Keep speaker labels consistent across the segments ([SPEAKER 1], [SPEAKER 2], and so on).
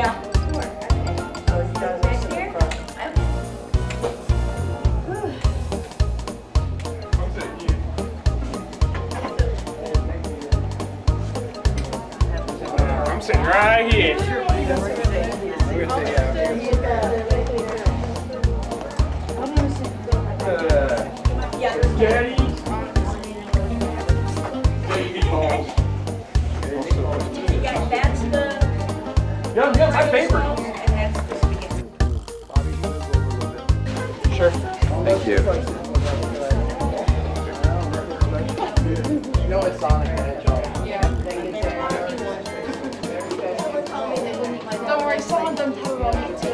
[SPEAKER 1] Yeah.
[SPEAKER 2] So you guys are sitting across.
[SPEAKER 3] I'm sitting right here. Daddy.
[SPEAKER 1] That's the,
[SPEAKER 3] Yeah, my favorite.
[SPEAKER 1] and that's the spaghetti.
[SPEAKER 3] Sure.
[SPEAKER 4] Thank you.
[SPEAKER 2] You know it's Sonic the Hedgehog.
[SPEAKER 5] Don't worry, someone done put it on me too.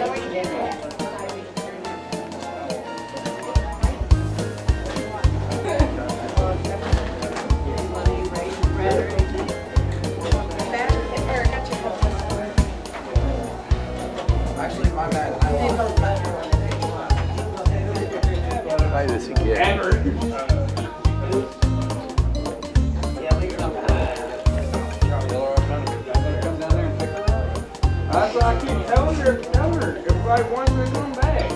[SPEAKER 2] Actually, my bad.
[SPEAKER 4] Try this again.
[SPEAKER 3] Ever. That's what I keep telling her. Everybody wants her to come back.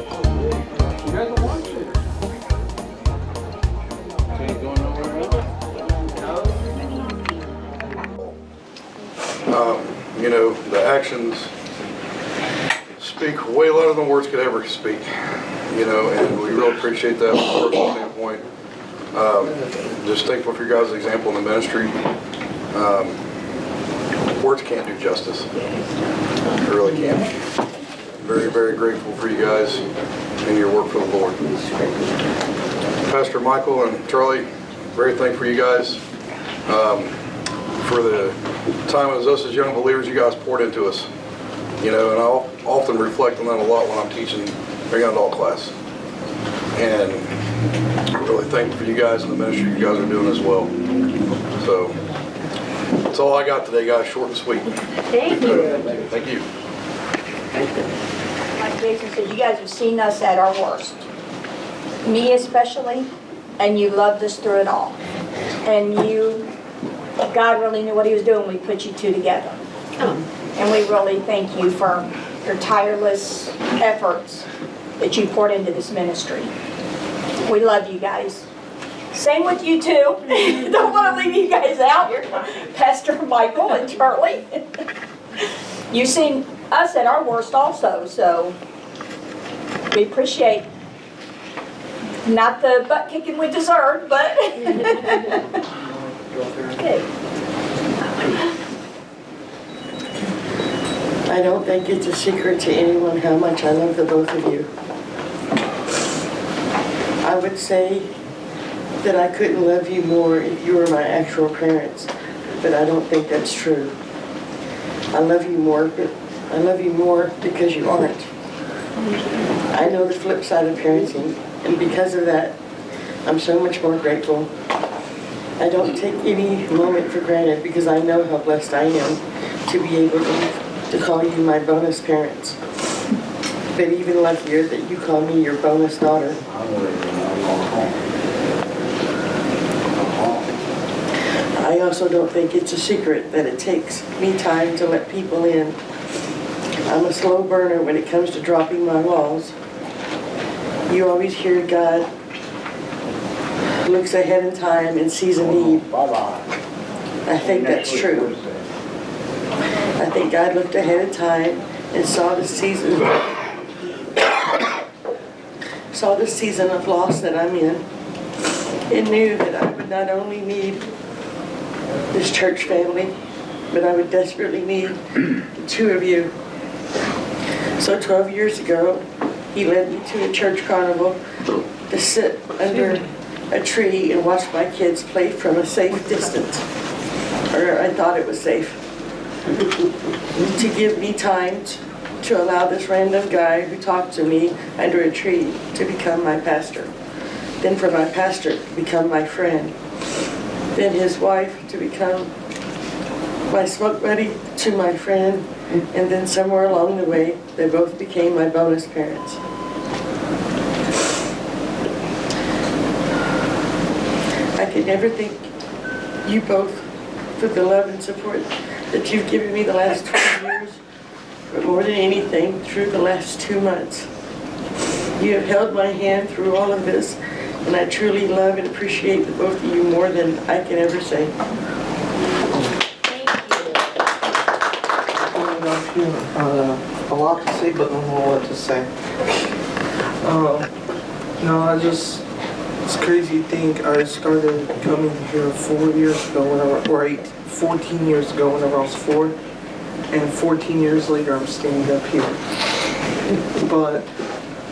[SPEAKER 3] She doesn't want to. She ain't going nowhere else.
[SPEAKER 6] You know, the actions speak way louder than words could ever speak, you know, and we really appreciate that from a personal standpoint. Just thankful for your guys' example in the ministry. Words can't do justice. They really can't. Very, very grateful for you guys and your work for the Lord. Pastor Michael and Charlie, very thankful for you guys. For the time as us as young believers, you guys poured into us. You know, and I'll often reflect on that a lot when I'm teaching a young adult class. And I'm really thankful for you guys and the ministry you guys are doing as well. So, that's all I got today, guys. Short and sweet.
[SPEAKER 1] Thank you.
[SPEAKER 6] Thank you.
[SPEAKER 1] Like Jason said, you guys have seen us at our worst. Me especially, and you loved us through it all. And God really knew what he was doing when we put you two together. And we really thank you for your tireless efforts that you poured into this ministry. We love you guys. Same with you too. Don't want to leave you guys out. Pastor Michael and Charlie. You've seen us at our worst also, so we appreciate not the butt kicking we deserved, but okay.
[SPEAKER 7] I don't think it's a secret to anyone how much I love the both of you. I would say that I couldn't love you more if you were my actual parents, but I don't think that's true. I love you more, but I love you more because you aren't. I know the flip side of parenting, and because of that, I'm so much more grateful. I don't take any moment for granted because I know how blessed I am to be able to call you my bonus parents. But even luckier that you call me your bonus daughter. I also don't think it's a secret that it takes me time to let people in. I'm a slow burner when it comes to dropping my walls. You always hear God looks ahead in time and sees a need. I think that's true. I think God looked ahead in time and saw the season of loss that I'm in, and knew that I would not only need this church family, but I would desperately need the two of you. So 12 years ago, he led me to a church carnival to sit under a tree and watch my kids play from a safe distance, or I thought it was safe, to give me time to allow this random guy who talked to me under a tree to become my pastor. Then for my pastor to become my friend. Then his wife to become my smoke buddy to my friend. And then somewhere along the way, they both became my bonus parents. I could never thank you both for the love and support that you've given me the last 20 years but more than anything, through the last 2 months. You have held my hand through all of this, and I truly love and appreciate the both of you more than I can ever say.
[SPEAKER 2] A lot to say, but don't know what to say. No, it's crazy to think I started coming here 4 years ago, or 14 years ago whenever I was 4, and 14 years later I'm standing up here. But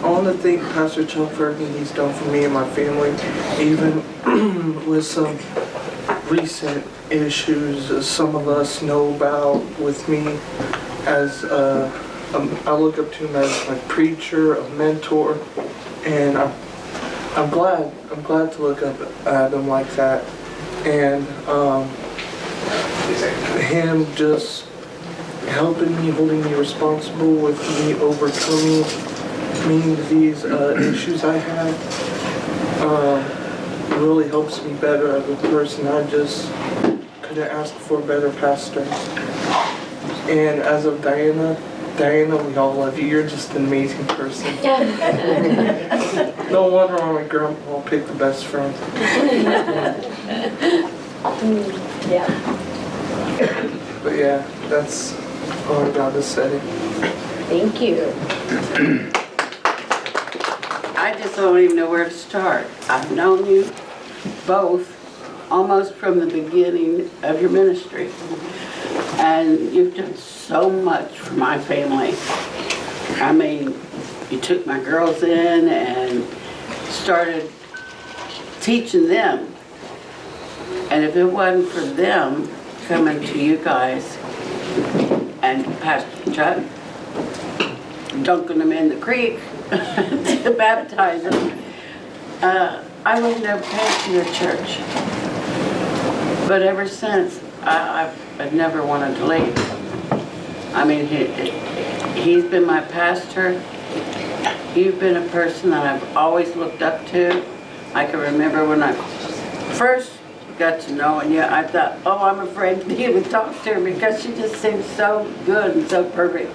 [SPEAKER 2] I want to thank Pastor Chuck for everything he's done for me and my family, even with some recent issues some of us know about with me, as I look up to him as my preacher, a mentor, and I'm glad to look up at him like that, and him just helping me, holding me responsible with me overcoming these issues I had, really helps me better as a person. I just couldn't ask for a better pastor. And as of Diana, we all love you. You're just an amazing person. No wonder my grandpa picked the best friend.
[SPEAKER 1] Yeah.
[SPEAKER 2] But yeah, that's all I got to say.
[SPEAKER 1] Thank you.
[SPEAKER 8] I just don't even know where to start. I've known you both almost from the beginning of your ministry. And you've done so much for my family. I mean, you took my girls in and started teaching them. And if it wasn't for them coming to you guys and Pastor Chuck, dunking them in the creek to baptize them, I would have never came to your church. But ever since, I've never wanted to leave. I mean, he's been my pastor. You've been a person that I've always looked up to. I can remember when I first got to know you, I thought, oh, I'm afraid to even talk to her because she just seems so good and so perfect.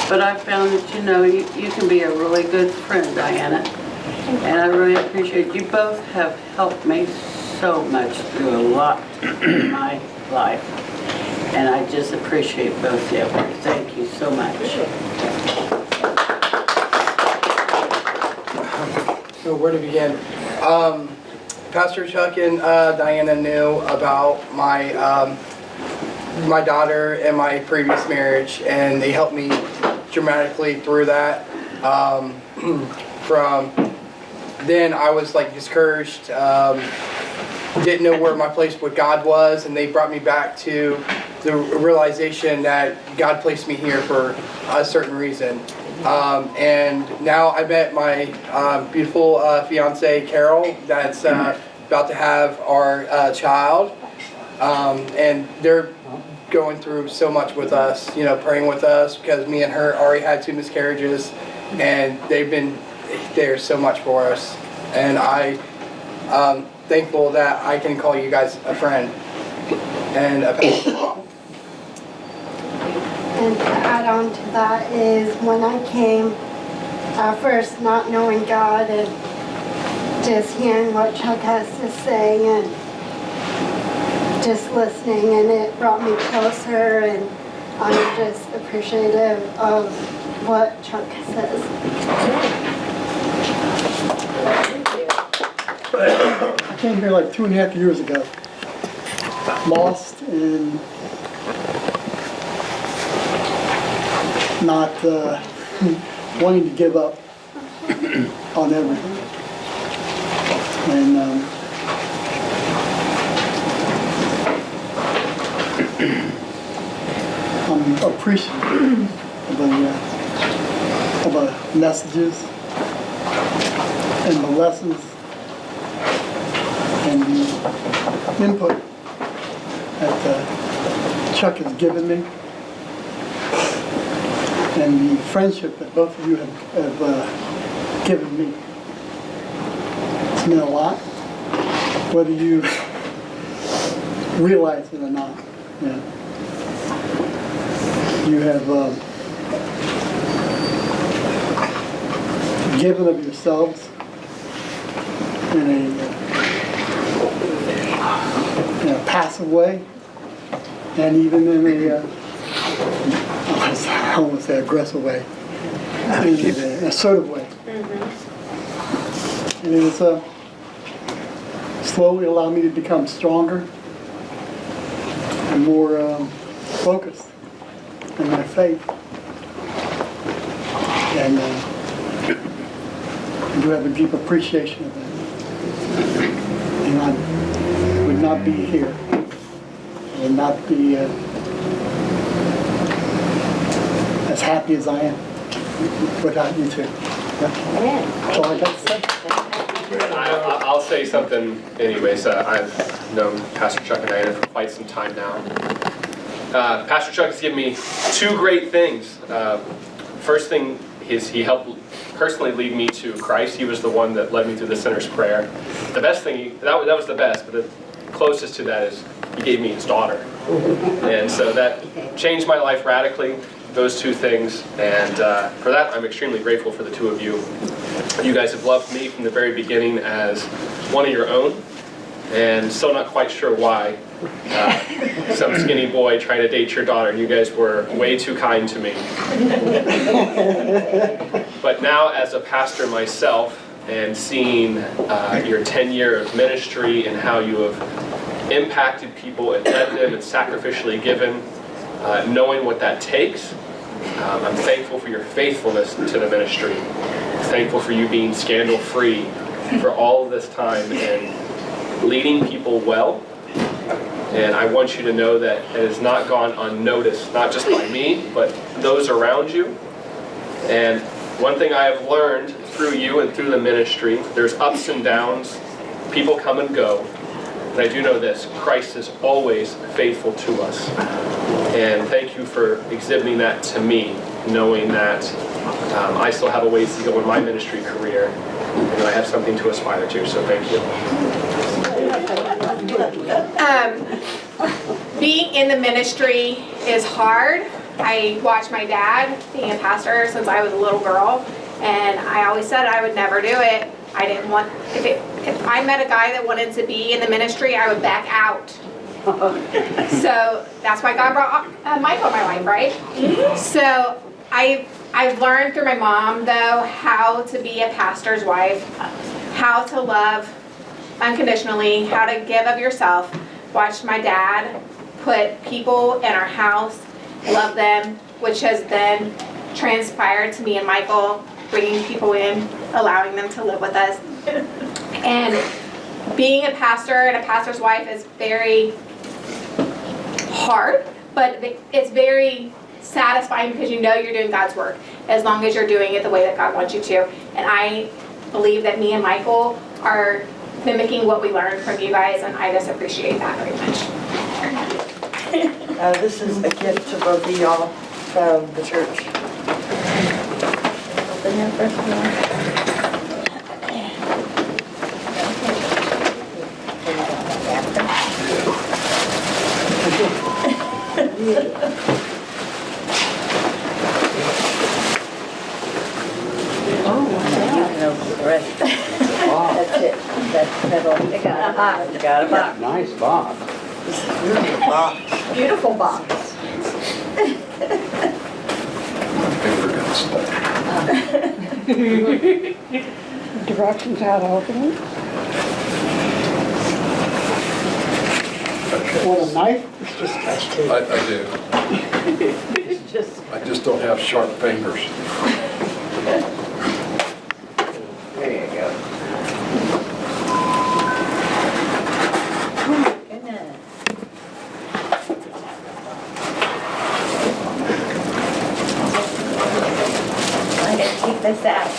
[SPEAKER 8] But I found that, you can be a really good friend, Diana. And I really appreciate you both have helped me so much through a lot in my life. And I just appreciate both of you. Thank you so much.
[SPEAKER 2] So where to begin? Pastor Chuck and Diana knew about my my daughter and my previous marriage, and they helped me dramatically through that. From then I was like discouraged, didn't know where my place with God was, and they brought me back to the realization that God placed me here for a certain reason. And now I met my beautiful fiance Carol that's about to have our child, and they're going through so much with us, praying with us, because me and her already had 2 miscarriages, and they've been there so much for us. And I'm thankful that I can call you guys a friend and a pastor.
[SPEAKER 9] And to add on to that is when I came, first not knowing God and just hearing what Chuck has to say and just listening, and it brought me closer, and I'm just appreciative of what Chuck says.
[SPEAKER 10] I came here like 2.5 years ago, lost and not wanting to give up on everything. And I'm appreciative of the messages and the lessons and the input that Chuck has given me, and the friendship that both of you have given me. It's meant a lot, whether you realize it or not. Yeah. You have giving of yourselves in a passive way, and even in a, I won't say aggressive way, in an assertive way. And it's slowly allowed me to become stronger and more focused in my faith. And I do have a deep appreciation of that. And I would not be here. I would not be as happy as I am without you two. That's all I got to say.
[SPEAKER 11] I'll say something anyways. I've known Pastor Chuck and Diana for quite some time now. Pastor Chuck has given me two great things. First thing is he helped personally lead me to Christ. He was the one that led me through the sinner's prayer. The best thing, that was the best, but the closest to that is he gave me his daughter. And so that changed my life radically, those two things. And for that, I'm extremely grateful for the two of you. You guys have loved me from the very beginning as one of your own, and still not quite sure why. Some skinny boy trying to date your daughter, and you guys were way too kind to me. But now as a pastor myself, and seeing your 10-year of ministry and how you have impacted people and led them and sacrificially given, knowing what that takes, I'm thankful for your faithfulness to the ministry. Thankful for you being scandal-free for all of this time and leading people well. And I want you to know that it has not gone unnoticed, not just by me, but those around you. And one thing I have learned through you and through the ministry, there's ups and downs, people come and go. And I do know this, Christ is always faithful to us. And thank you for exhibiting that to me, knowing that I still have a ways to go in my ministry career, and I have something to aspire to, so thank you.
[SPEAKER 5] Being in the ministry is hard. I watched my dad being a pastor since I was a little girl, and I always said I would never do it. I didn't want, if I met a guy that wanted to be in the ministry, I would back out. So that's why God brought Michael in my life, right? So I've learned through my mom, though, how to be a pastor's wife, how to love unconditionally, how to give of yourself. Watched my dad put people in our house, love them, which has then transpired to me and Michael, bringing people in, allowing them to live with us. And being a pastor and a pastor's wife is very hard, but it's very satisfying because you know you're doing God's work as long as you're doing it the way that God wants you to. And I believe that me and Michael are mimicking what we learned from you guys, and I just appreciate that very much.
[SPEAKER 7] This is a gift to both of y'all from the church.
[SPEAKER 1] Open your first one.
[SPEAKER 12] That's it. That's middle.
[SPEAKER 1] They got a box.
[SPEAKER 12] You got a box.
[SPEAKER 4] Nice box.
[SPEAKER 1] Beautiful box.
[SPEAKER 12] Directions how to open it.
[SPEAKER 10] Want a knife?
[SPEAKER 6] I do.
[SPEAKER 12] It's just.
[SPEAKER 6] I just don't have sharp fingers.
[SPEAKER 12] There you go.
[SPEAKER 1] Goodness. I'm going to keep this out.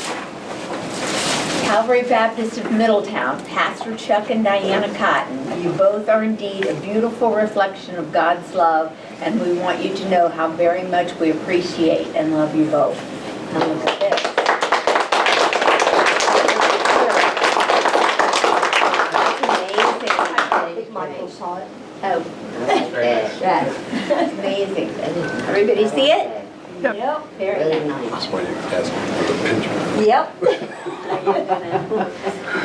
[SPEAKER 1] Calvary Baptist of Middletown, Pastor Chuck and Diana Cotton. You both are indeed a beautiful reflection of God's love, and we want you to know how very much we appreciate and love you both. Now look at this. I think Michael saw it. Oh,
[SPEAKER 11] Very nice.
[SPEAKER 1] that's amazing. Everybody see it? Yep, very nice.
[SPEAKER 6] That's why you asked me for the picture.
[SPEAKER 1] Yep.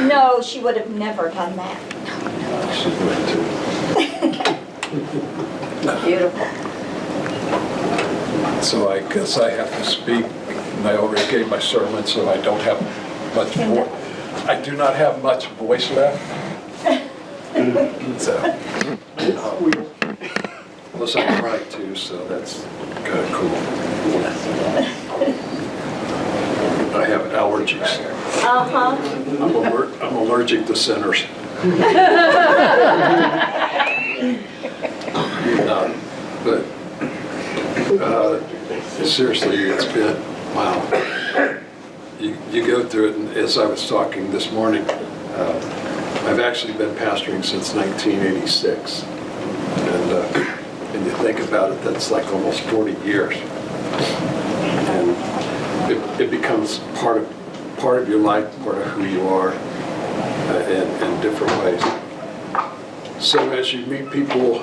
[SPEAKER 1] No, she would have never done that.
[SPEAKER 6] She's going to.
[SPEAKER 1] Beautiful.
[SPEAKER 13] So I guess I have to speak, and I already gave my sermon, so I don't have much voice. I do not have much voice left. So, plus I cry too, so that's kind of cool. I have allergies.
[SPEAKER 1] Uh-huh.
[SPEAKER 13] I'm allergic to sinners. But seriously, it's been, wow. You go through it, and as I was talking this morning, I've actually been pastoring since 1986. And you think about it, that's like almost 40 years. And it becomes part of your life, part of who you are in different ways. So as you meet people,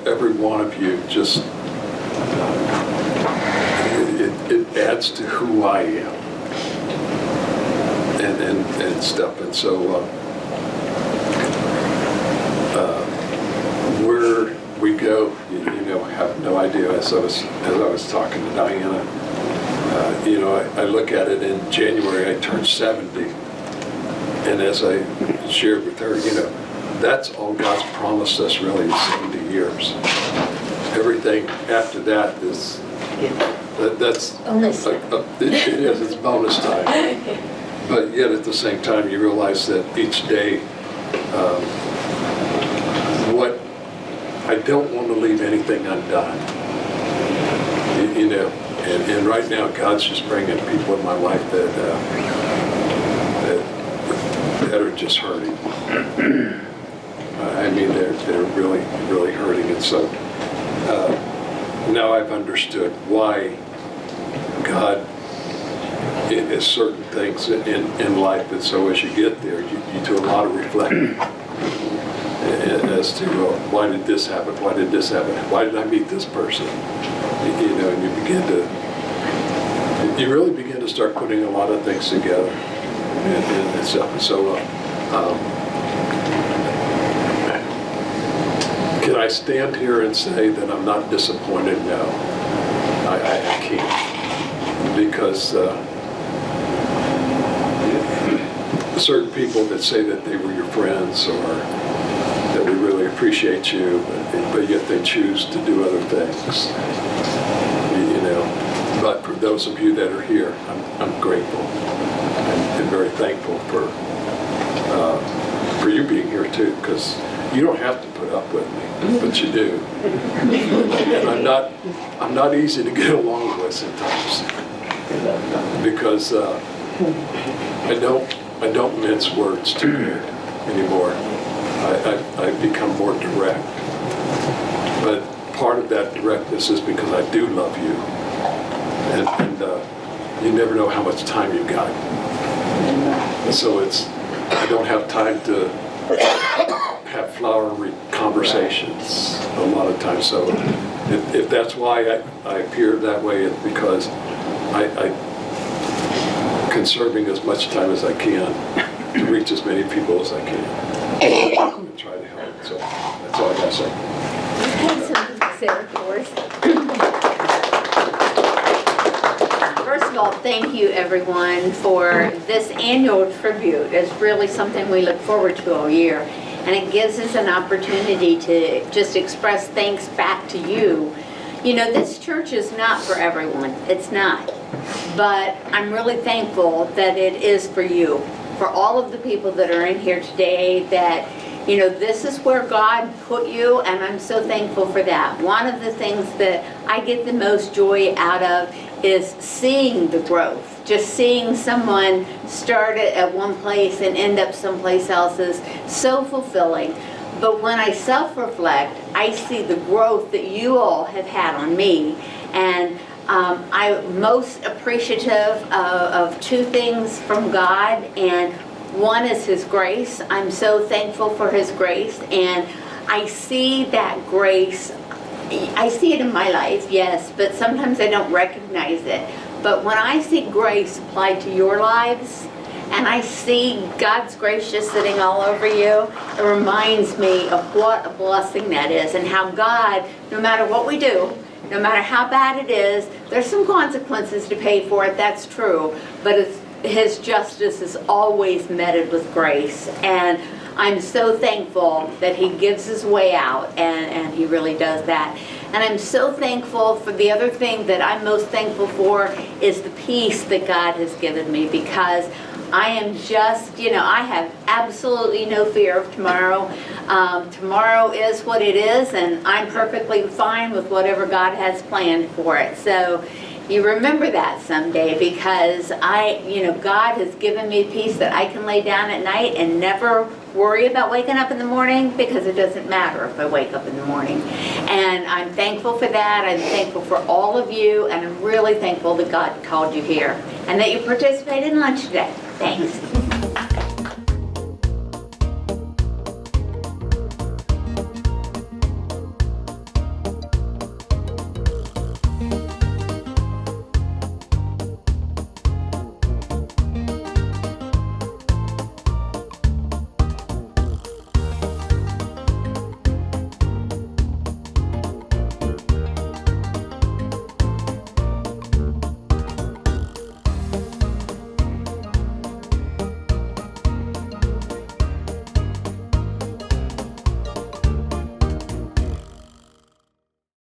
[SPEAKER 13] every one of you just, it adds to who I am and stuff. And so where we go, have no idea. As I was talking to Diana, I look at it in January, I turned 70. And as I shared with her, that's all God's promised us really is 70 years. Everything after that is, that's
[SPEAKER 1] Bonus.
[SPEAKER 13] it's bonus time. But yet at the same time, you realize that each day, what I don't want to leave anything undone. And right now, God's just bringing people in my life that are just hurting. I mean, they're really, really hurting. And so now I've understood why God is certain things in life. And so as you get there, you do a lot of reflecting as to why did this happen? Why did this happen? Why did I meet this person? And you really begin to start putting a lot of things together and stuff. And so can I stand here and say that I'm not disappointed? No, I can't, because certain people that say that they were your friends or that we really appreciate you, but yet they choose to do other things. But for those of you that are here, I'm grateful and very thankful for you being here too, because you don't have to put up with me, but you do. And I'm not easy to get along with sometimes, because I don't mince words too good anymore. I've become more direct. But part of that directness is because I do love you. And you never know how much time you've got. And so I don't have time to have flowery conversations a lot of times. So if that's why I appear that way, it's because I'm conserving as much time as I can to reach as many people as I can and try to help. So that's all I got to say.
[SPEAKER 14] Something to say, of course. First of all, thank you everyone for this annual tribute. It's really something we look forward to all year. And it gives us an opportunity to just express thanks back to you. This church is not for everyone. It's not. But I'm really thankful that it is for you. For all of the people that are in here today, that this is where God put you, and I'm so thankful for that. One of the things that I get the most joy out of is seeing the growth. Just seeing someone start at one place and end up someplace else is so fulfilling. But when I self-reflect, I see the growth that you all have had on me. And I'm most appreciative of two things from God, and one is His grace. I'm so thankful for His grace, and I see that grace I see it in my life, yes, but sometimes I don't recognize it. But when I see grace applied to your lives, and I see God's grace just sitting all over you, it reminds me of what a blessing that is, and how God, no matter what we do, no matter how bad it is, there's some consequences to pay for it, that's true, but His justice is always meted with grace. And I'm so thankful that He gives His way out, and He really does that. And I'm so thankful for the other thing that I'm most thankful for is the peace that God has given me, because I am just, I have absolutely no fear of tomorrow. Tomorrow is what it is, and I'm perfectly fine with whatever God has planned for it. So you remember that someday, because God has given me peace that I can lay down at night and never worry about waking up in the morning, because it doesn't matter if I wake up in the morning. And I'm thankful for that. I'm thankful for all of you, and I'm really thankful that God called you here and that you participated in lunch today. Thanks.